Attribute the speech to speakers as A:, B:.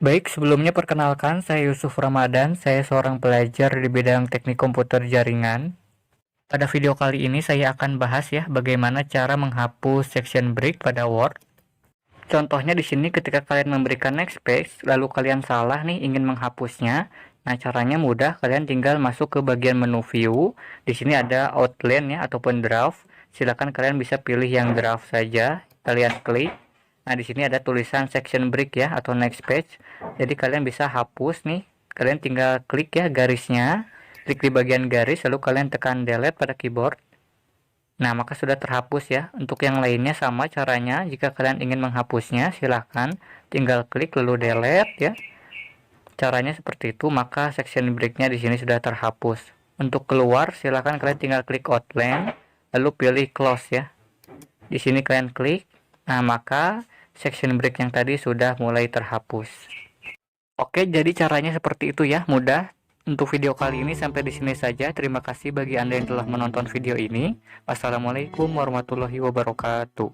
A: Baik, sebelumnya perkenalkan saya Yusuf Ramadan, saya seorang pelajar di bidang teknik komputer jaringan. Pada video kali ini saya akan bahas ya bagaimana cara menghapus section break pada Word. Contohnya di sini ketika kalian memberikan next page, lalu kalian salah nih ingin menghapusnya. Nah, caranya mudah, kalian tinggal masuk ke bagian menu view. Di sini ada outline ya ataupun draft. Silakan kalian bisa pilih yang draft saja. Kalian klik. Nah, di sini ada tulisan section break ya atau next page. Jadi kalian bisa hapus nih. Kalian tinggal klik ya garisnya. Klik di bagian garis lalu kalian tekan delete pada keyboard. Nah, maka sudah terhapus ya. Untuk yang lainnya sama caranya. Jika kalian ingin menghapusnya, silahkan tinggal klik lalu delete ya. Caranya seperti itu, maka section break-nya di sini sudah terhapus. Untuk keluar, silahkan kalian tinggal klik outline, lalu pilih close ya. Di sini kalian klik. Nah, maka section break yang tadi sudah mulai terhapus. Oke, jadi caranya seperti itu ya, mudah. Untuk video kali ini sampai di sini saja. Terima kasih bagi Anda yang telah menonton video ini. Wassalamualaikum warahmatullahi wabarakatuh.